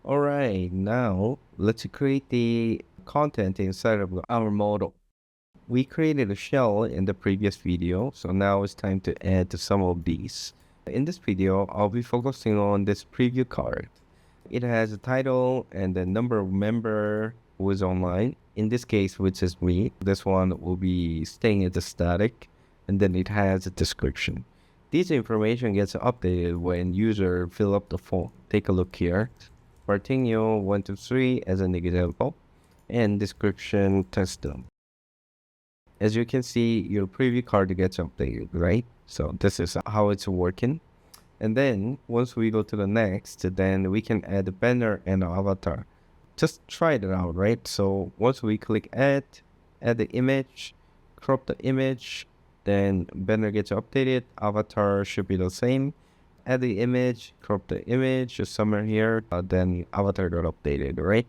Alright, now let's create the content inside of our model. We created a shell in the previous video, so now it's time to add some of these. In this video, I'll be focusing on this preview card. It has a title and the number of member who is online. In this case, which is me, this one will be staying as a static, and then it has a description. This information gets updated when user fill up the form. Take a look here. Martinho 123 as an example, and description test them. As you can see, your preview card gets updated, right? So this is how it's working. And then once we go to the next, then we can add a banner and an avatar. Just try it out, right? So once we click add the image, crop the image, then banner gets updated, avatar should be the same. Add the image, crop the image, just somewhere here, then avatar got updated, right?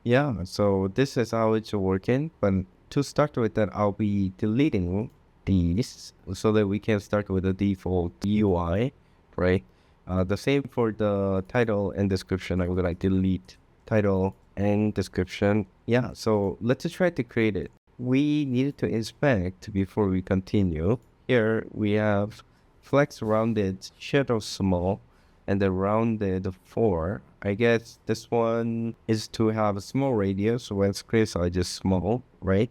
Yeah, so this is how it's working. But to start with that, I'll be deleting these so that we can start with the default UI, right? The same for the title and description. I'm gonna delete title and description. Yeah, so let's try to create it. We need to inspect before we continue. Here we have flex rounded shadow small and the rounded 4. I guess this one is to have a small radius when screen size is small, right?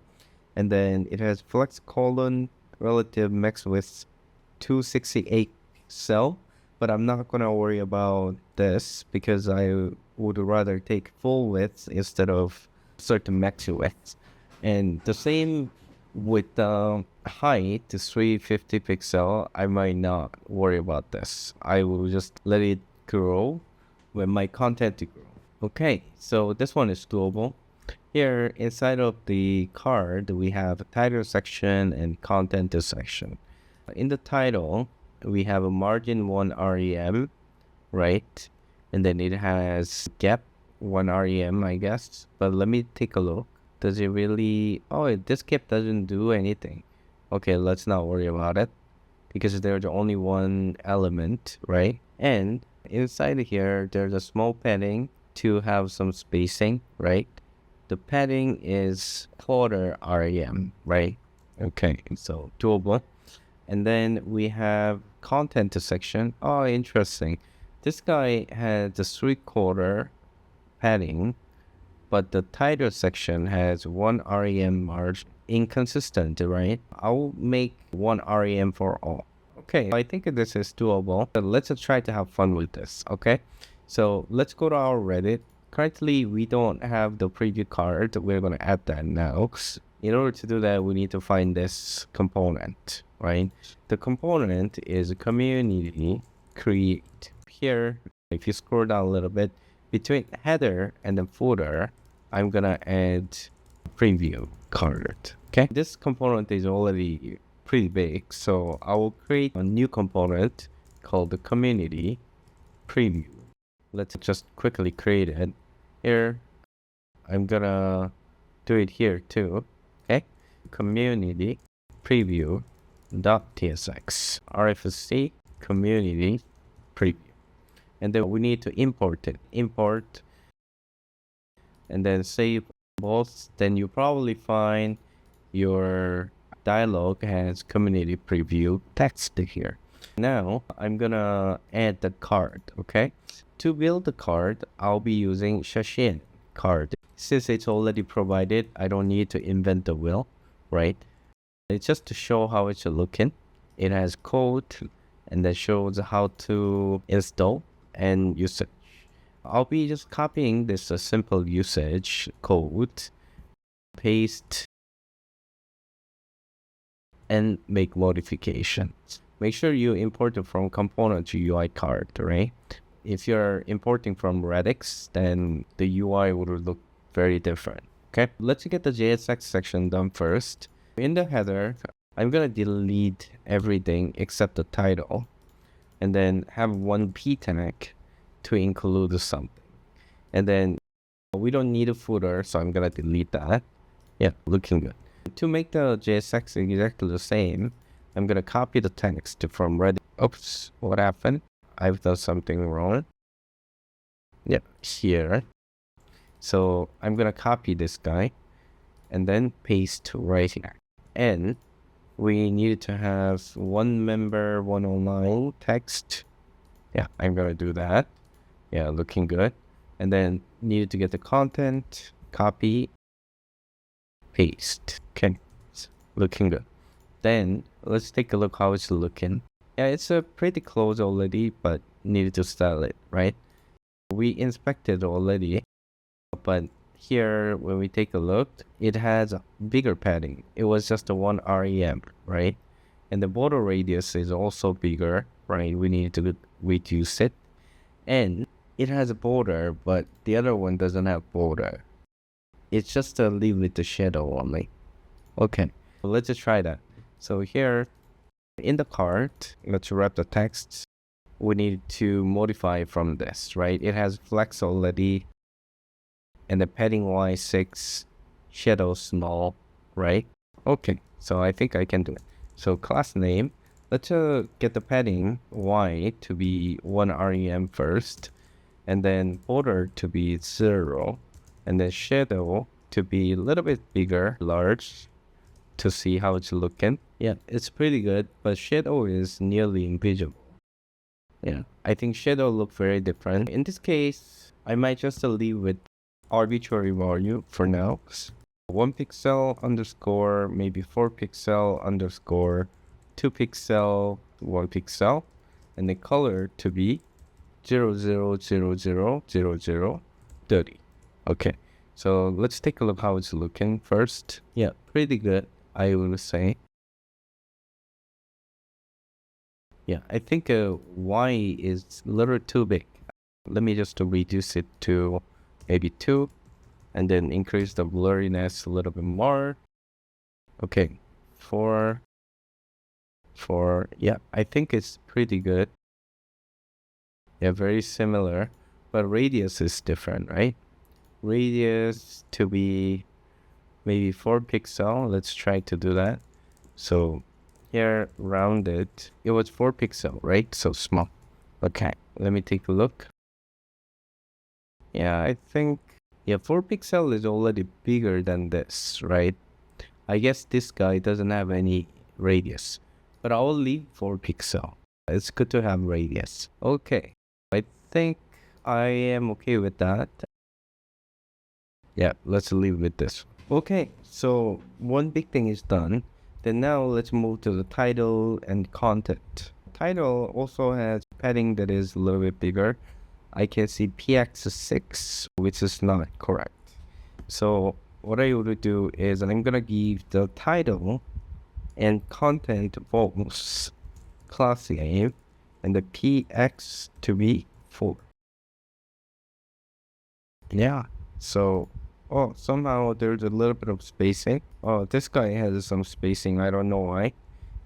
And then it has flex colon relative max width 268 cell, but I'm not gonna worry about this because I would rather take full width instead of certain max width. And the same with the height to 350 pixel, I might not worry about this. I will just let it grow when my content to grow. Okay, so this one is doable. Here inside of the card, we have a title section and content section. In the title, we have a margin 1 rem, right? And then it has gap 1 rem, I guess. But let me take a look. Does it really... Oh, this gap doesn't do anything. Okay, let's not worry about it because there's only one element, right? And inside here, there's a small padding to have some spacing, right? The padding is quarter rem, right? Okay, so doable. And then we have content section. Oh, interesting. This guy has the 3/4 padding, but the title section has 1 rem margin. Inconsistent, right? I'll make 1 rem for all. Okay, I think this is doable. But let's try to have fun with this, okay? So let's go to our Reddit. Currently, we don't have the preview card. We're going to add that now. In order to do that, we need to find this component, right? The component is community create. Here, if you scroll down a little bit, between header and the footer, I'm gonna add preview card. Okay, this component is already pretty big, so I will create a new component called the community preview. Let's just quickly create it. Here, I'm gonna do it here too. Okay, community preview .tsx RFC community preview. And then we need to import it. Import and then save both. Then you probably find your dialog has community preview text here. Now I'm gonna add the card. Okay, to build the card, I'll be using Shashin card. Since it's already provided, I don't need to invent the wheel, right? It's just to show how it's looking. It has code and that shows how to install and usage. I'll be just copying this simple usage code, paste, and make modifications. Make sure you import it from component to UI card, right? If you're importing from Redux, then the UI would look very different. Okay, let's get the JSX section done first. In the header, I'm gonna delete everything except the title, and then have one p tag to include something. And then we don't need a footer, so I'm gonna delete that. Yeah, looking good. To make the JSX exactly the same, I'm gonna copy the text from Reddit. Oops, what happened? I've done something wrong. Yeah, here. So I'm gonna copy this guy and then paste right here. And we need to have one member 109 text. Yeah, I'm gonna do that. Yeah, looking good. And then needed to get the content, copy, paste. Okay, it's looking good. Then let's take a look how it's looking. Yeah, it's pretty close already, but needed to style it, right? We inspected already, but here when we take a look, it has a bigger padding. It was just a 1 rem, right? And the border radius is also bigger, right? We need to reduce it. And it has a border, but the other one doesn't have border. It's just a leave with the shadow only. Okay, let's just try that. So here in the cart, let's wrap the text. We need to modify from this, right? It has flex already, and the padding y6, shadow small, right? Okay, so I think I can do it. So class name, let's get the padding y to be 1 rem first, and then border to be 0, and then shadow to be a little bit bigger, large, to see how it's looking. Yeah, it's pretty good, but shadow is nearly invisible. Yeah, I think shadow look very different. In this case, I might just leave with arbitrary value for now. 1 pixel underscore, maybe 4 pixel underscore, 2 pixel, 1 pixel, and the color to be 00000030. Okay, so let's take a look how it's looking first. Yeah, pretty good, I will say. Yeah, I think Y is a little too big. Let me just reduce it to maybe 2 and then increase the blurriness a little bit more. Okay, 4. Yeah, I think it's pretty good. Yeah, very similar, but radius is different, right? Radius to be maybe 4 pixel. Let's try to do that. So here, rounded, it was 4 pixel, right? So small. Okay, let me take a look. Yeah, I think, yeah, 4 pixel is already bigger than this, right? I guess this guy doesn't have any radius, but I'll leave 4 pixel. It's good to have radius. Okay, I think I am okay with that. Yeah, let's leave with this. Okay, so one big thing is done. Then now let's move to the title and content. Title also has padding that is a little bit bigger. I can see px6, which is not correct. So what I would do is I'm gonna give the title and content both class name and the px to be 4. Yeah, so somehow there's a little bit of spacing. Oh, this guy has some spacing, I don't know why.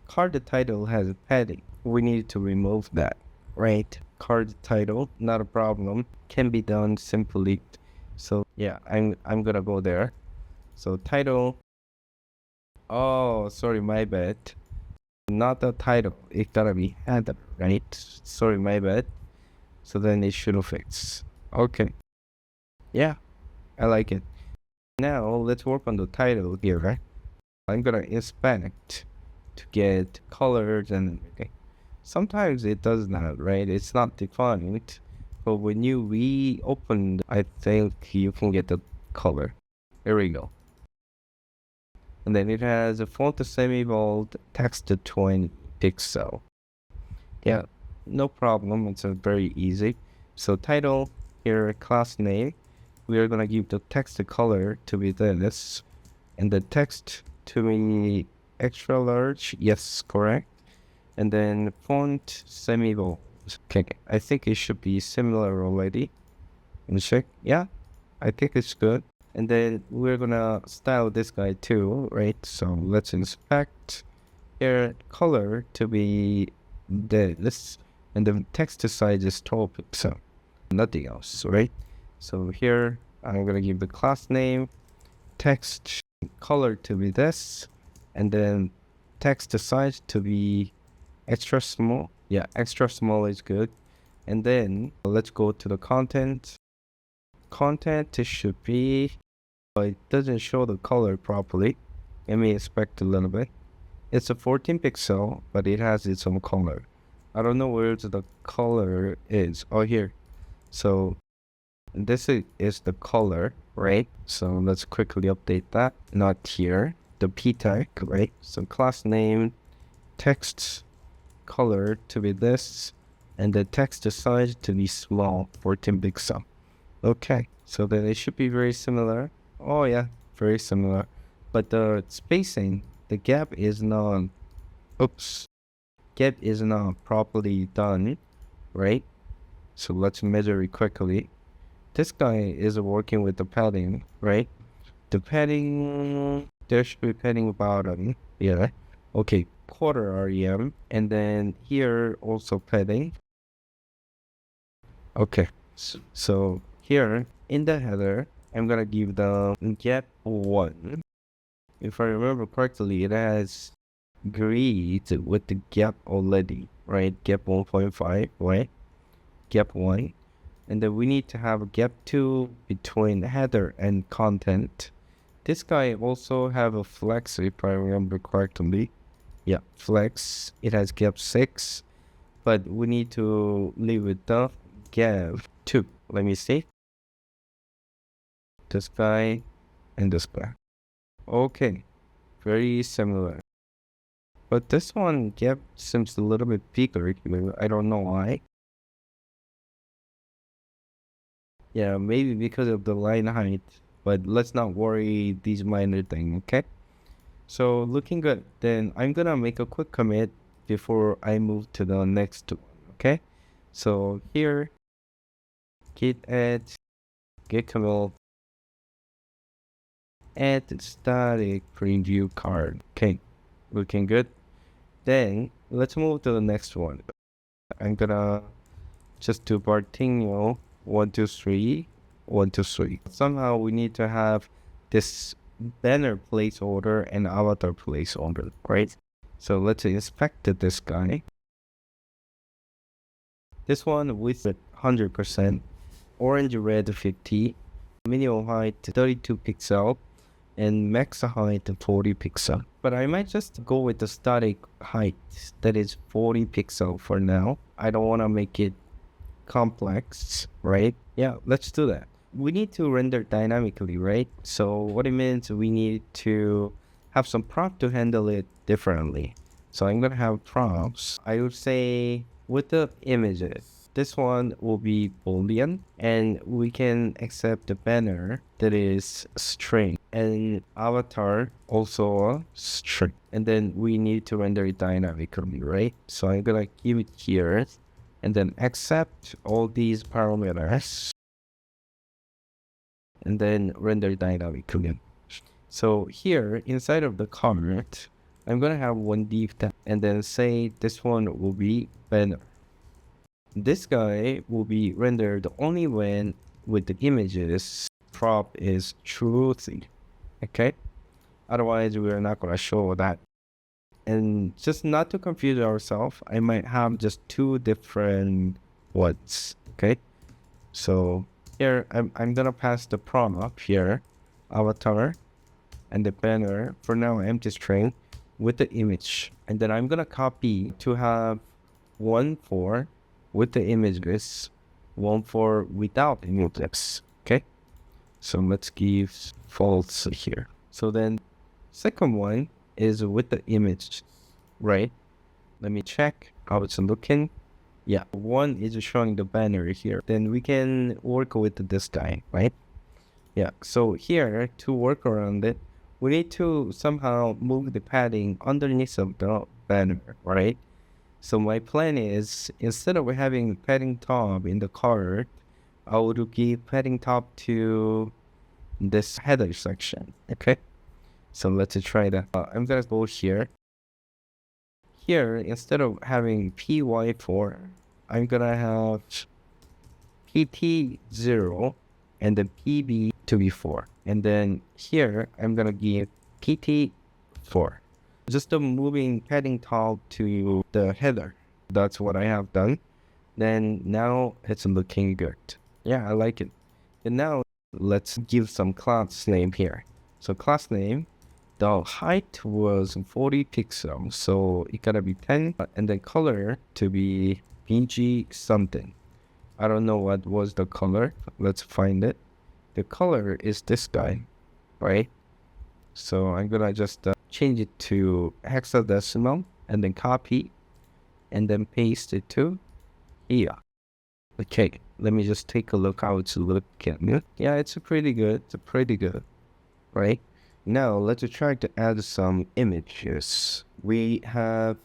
Card title has padding. We need to remove that, right? Card title, not a problem, can be done simply. So yeah, I'm gonna go there. So title, oh sorry, my bad, not the title, it gotta be header, right? Sorry, my bad. So then it should fix. Okay, yeah, I like it. Now let's work on the title here, right? I'm gonna inspect to get colors and everything. Sometimes it does not, right? It's not defined, but when you reopen, I think you can get the color. There we go. And then it has a font semi-bold, text to 20 pixel. Yeah, no problem. It's a very easy. So title here, class name. We are gonna give the text color to be this, and the text to be extra large. Yes, correct. And then font semi-bold. Okay, I think it should be similar already. Let me check. Yeah, I think it's good. And then we're gonna style this guy too, right? So let's inspect here, color to be this, and the text size is 12 pixel, nothing else, right? So here I'm gonna give the class name, text color to be this, and then text size to be extra small. Yeah, extra small is good. And then let's go to the content. content should be, it doesn't show the color properly. Let me inspect a little bit. It's a 14 pixel, but it has its own color. I don't know where the color is. Oh, here. So this is the color, right? So let's quickly update that. Not here. The p tag, right? So class name, text color to be this, and the text size to be small, 14 pixel. Okay, so then it should be very similar. Oh yeah, very similar. But the spacing, the gap is not, oops, gap is not properly done, right? So let's measure it quickly. This guy is working with the padding, right? The padding, there should be padding bottom, yeah. Okay, quarter REM, and then here also padding. Okay, so here in the header, I'm gonna give the gap 1. If I remember correctly, it has agreed with the gap already, right? Gap 1.5, right? Gap 1. And then we need to have a gap 2 between header and content. This guy also have a flex, if I remember correctly. Yeah, flex. It has gap 6, but we need to leave it the gap 2. Let me see. This guy and this guy. Okay, very similar. But this one gap seems a little bit bigger. I don't know why. Yeah, maybe because of the line height. But let's not worry these minor things, okay? So looking good. Then I'm gonna make a quick commit before I move to the next one, okay? So here, git add, git commit, add static preview card. Okay, looking good. Then let's move to the next one. I'm gonna just do Bartinho 1, 2, 3, 1, 2, 3. Somehow we need to have this banner placeholder and avatar placeholder, right? So let's inspect this guy. This one with 100%, orange red 50, minimum height 32 pixel, and max height 40 pixel. But I might just go with the static height that is 40 pixel for now. I don't want to make it complex, right? Yeah, let's do that. We need to render dynamically, right? So what it means, we need to have some prompt to handle it differently. So I'm gonna have prompts. I would say with the images, this one will be Boolean, and we can accept the banner that is string, and avatar also a string. And then we need to render it dynamically, right? So I'm gonna give it here, and then accept all these parameters, and then render dynamically. So here inside of the comment, I'm gonna have one div tag, and then say this one will be banner. This guy will be rendered only when with the images prop is truthy, okay? Otherwise we're not gonna show that. And just not to confuse ourselves, I might have just two different ones, okay? So here I'm gonna pass the prompt here, avatar, and the banner, for now empty string, with the image. And then I'm gonna copy to have one for with the images, one for without images, okay? So let's give false here. So then second one is with the image, right? Let me check how it's looking. Yeah, one is showing the banner here. Then we can work with this guy, right? Yeah, so here to work around it, we need to somehow move the padding underneath of the banner, right? So my plan is, instead of having padding top in the card, I would give padding top to this header section, okay? So let's try that. I'm gonna go here. Here, instead of having py4, I'm gonna have pt0 and then pb to be 4. And then here, I'm gonna give pt4. Just a moving padding top to the header. That's what I have done. Then now it's looking good. Yeah, I like it. And now let's give some class name here. So class name, the height was 40 pixels, so it gotta be 10, and then color to be BG something. I don't know what was the color. Let's find it. The color is this guy, right? So I'm gonna just change it to hexadecimal and then copy and then paste it to here. Okay, let me just take a look how it's looking. Yeah, it's a pretty good. It's a pretty good, right? Now let's try to add some images. We have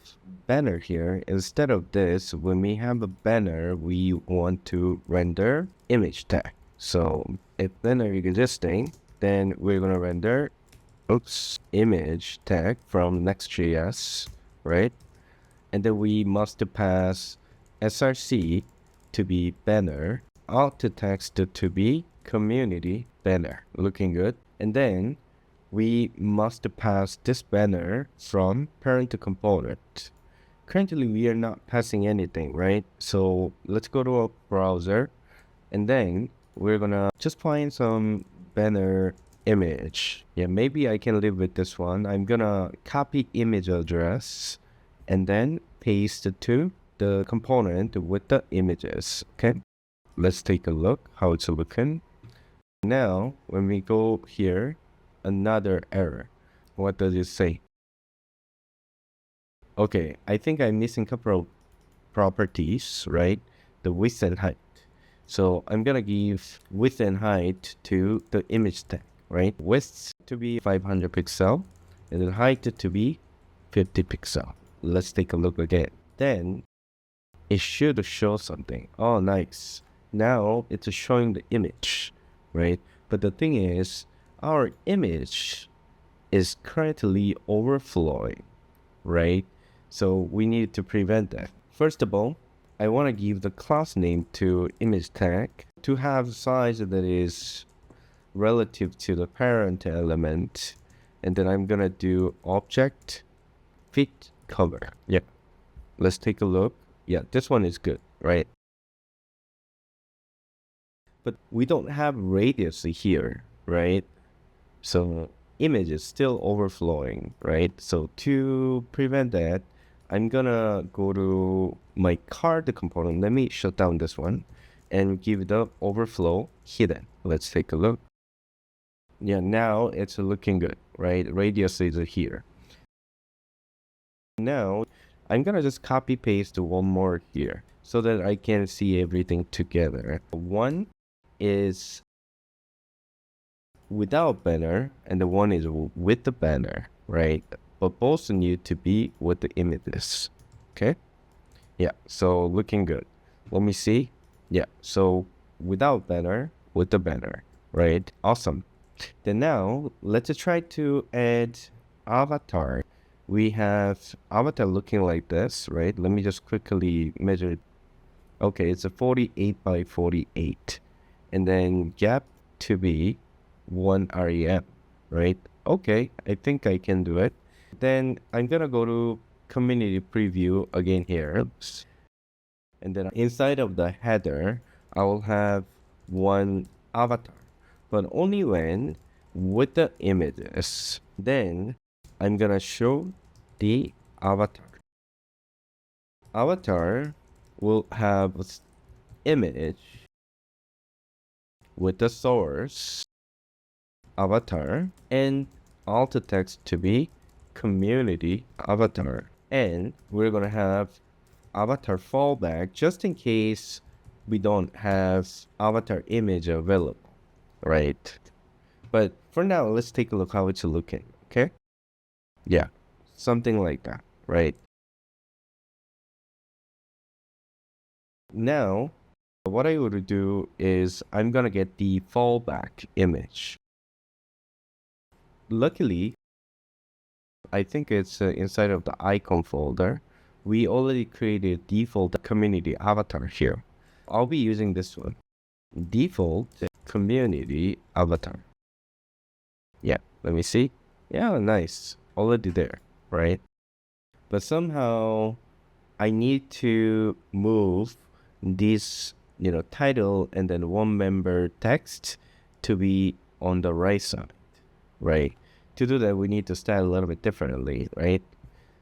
banner here. Instead of this, when we have a banner, we want to render image tag. So if banner existing, then we're gonna render image tag from Next.js, right? And then we must pass src to be banner, alt text to be community banner. Looking good. And then we must pass this banner from parent component. Currently, we are not passing anything, right? So let's go to a browser and then we're gonna just find some banner image. Yeah, maybe I can live with this one. I'm gonna copy image address and then paste it to the component with the images. Okay, let's take a look how it's looking. Now, when we go here, another error. What does it say? Okay, I think I'm missing a couple of properties, right? The width and height. So I'm gonna give width and height to the image tag, right? Width to be 500 pixel and then height to be 50 pixel. Let's take a look again. Then it should show something. Oh, nice. Now it's showing the image, right? But the thing is, our image is currently overflowing, right? So we need to prevent that. First of all, I want to give the class name to image tag to have size that is relative to the parent element. And then I'm going to do object fit color. Yeah. Let's take a look. Yeah, this one is good, right? But we don't have radius here, right? So image is still overflowing, right? So to prevent that, I'm gonna go to my card component. Let me shut down this one and give the overflow hidden. Let's take a look. Yeah, now it's looking good, right? Radius is here. Now I'm gonna just copy paste one more here so that I can see everything together. One is without banner and the one is with the banner, right? But both need to be with the images. Okay, yeah, so looking good. Let me see. Yeah, so without banner, with the banner, right? Awesome. Then now let's try to add avatar. We have avatar looking like this, right? Let me just quickly measure it. Okay, it's a 48 by 48 and then gap to be 1 rem, right? Okay, I think I can do it. Then I'm gonna go to community preview again here. And then inside of the header, I will have one avatar, but only when with the images. Then I'm gonna show the avatar. Avatar will have image with the source avatar and alt text to be community avatar. And we're gonna have avatar fallback just in case we don't have avatar image available, right? But for now, let's take a look how it's looking, okay? Yeah, something like that, right? Now, what I would do is I'm gonna get the fallback image. Luckily, I think it's inside of the icon folder. We already created default community avatar here. I'll be using this one. Default community avatar. Yeah, let me see. Yeah, nice. Already there, right? But somehow I need to move this title and then one member text to be on the right side, right? To do that, we need to style a little bit differently, right?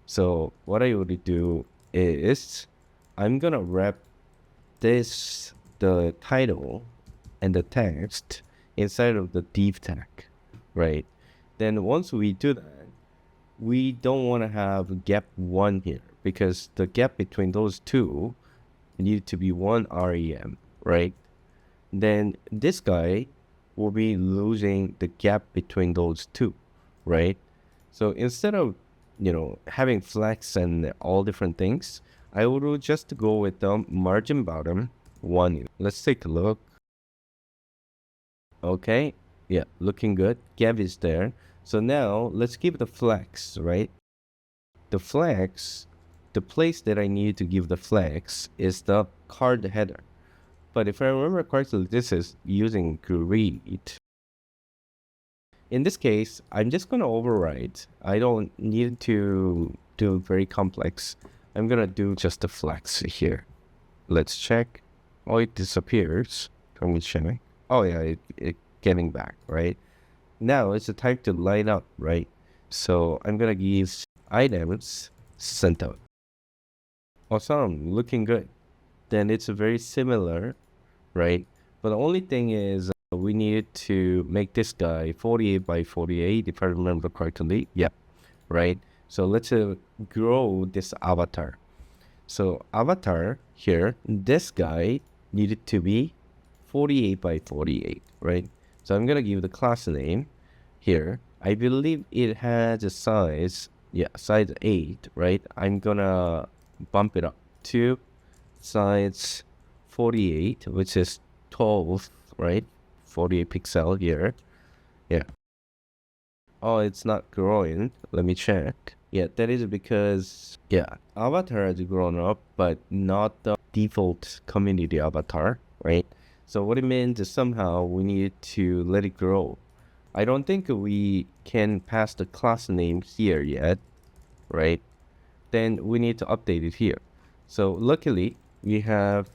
So what I would do is I'm gonna wrap the title and the text inside of the div tag, right? Then once we do that, we don't want to have gap 1 here because the gap between those two need to be 1 rem, right? Then this guy will be losing the gap between those two, right? So instead of having flex and all different things, I would just go with the margin bottom 1. Let's take a look. Okay, yeah, looking good. Gap is there. So now let's give the flex, right? The flex, the place that I need to give the flex is the card header. But if I remember correctly, this is using Create. In this case, I'm just going to override. I don't need to do very complex. I'm going to do just a flex here. Let's check. Oh, it disappears. Can we check? Oh, yeah, it getting back, right? Now it's the time to line up, right? So I'm going to give items sent out. Awesome, looking good. Then it's very similar, right? But the only thing is we need to make this guy 48 by 48, if I remember correctly. Yeah, right? So let's grow this avatar. So avatar here, this guy needed to be 48 by 48, right? So I'm going to give the class name here. I believe it has a size, size 8, right? I'm going to bump it up to size 48, which is 12, right? 48 pixel here. Yeah. Oh, it's not growing. Let me check. Yeah, that is because, avatar has grown up, but not the default community avatar, right? So what it means is somehow we need to let it grow. I don't think we can pass the class name here yet, right? Then we need to update it here. So luckily, we have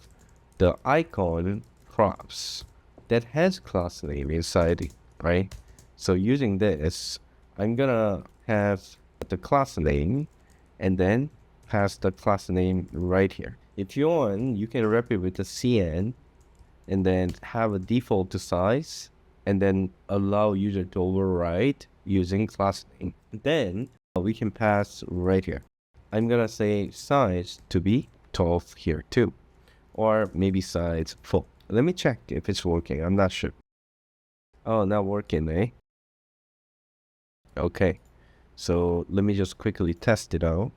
the icon props that has class name inside it, right? So using this, I'm gonna have the class name and then pass the class name right here. If you want, you can wrap it with the cn and then have a default size and then allow user to override using class name. Then we can pass right here. I'm gonna say size to be 12 here too, or maybe size 4. Let me check if it's working. I'm not sure. Oh, not working, eh? Okay, so let me just quickly test it out.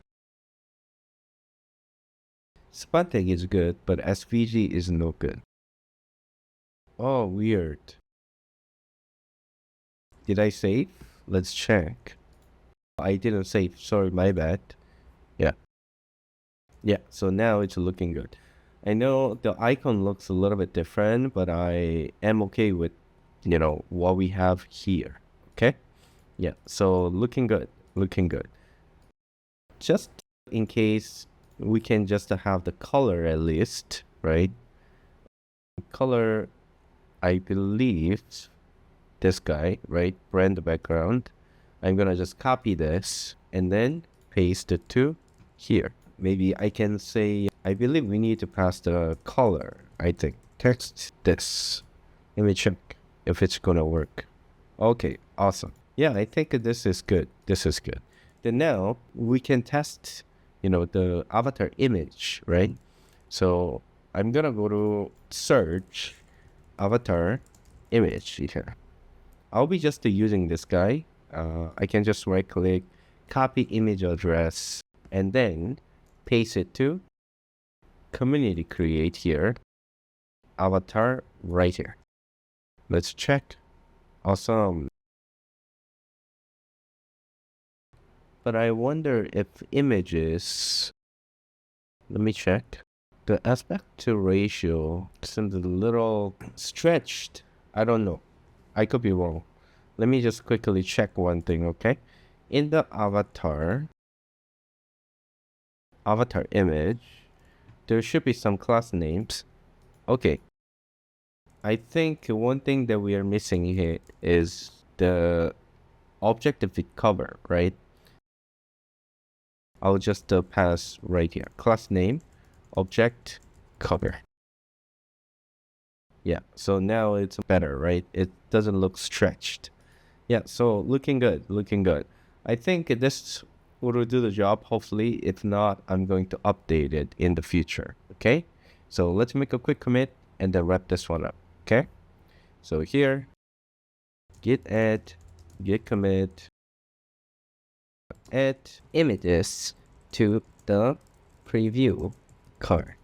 Spotting is good, but SVG is no good. Oh, weird. Did I save? Let's check. I didn't save. Sorry, my bad. Yeah, so now it's looking good. I know the icon looks a little bit different, but I am okay with, what we have here. Okay? Yeah, so looking good. Looking good. Just in case we can just have the color at least, right? Color, I believe this guy, right? Brand background. I'm gonna just copy this and then paste it to here. Maybe I can say, I believe we need to pass the color. I think text this. Let me check if it's gonna work. Okay, awesome. Yeah, I think this is good. This is good. Then now we can test, the avatar image, right? So I'm gonna go to search avatar image here. I'll be just using this guy. I can just right click, copy image address, and then paste it to community create here, avatar right here. Let's check. Awesome. But I wonder if images, let me check. The aspect to ratio seems a little stretched. I don't know. I could be wrong. Let me just quickly check one thing, okay? In the avatar image, there should be some class names. Okay. I think one thing that we are missing here is the object of it cover, right? I'll just pass right here. Class name, object, cover. Yeah, so now it's better, right? It doesn't look stretched. Yeah, so looking good, looking good. I think this will do the job, hopefully. If not, I'm going to update it in the future, okay? So let's make a quick commit and then wrap this one up, okay? So here, git add, git commit, add images to the preview card.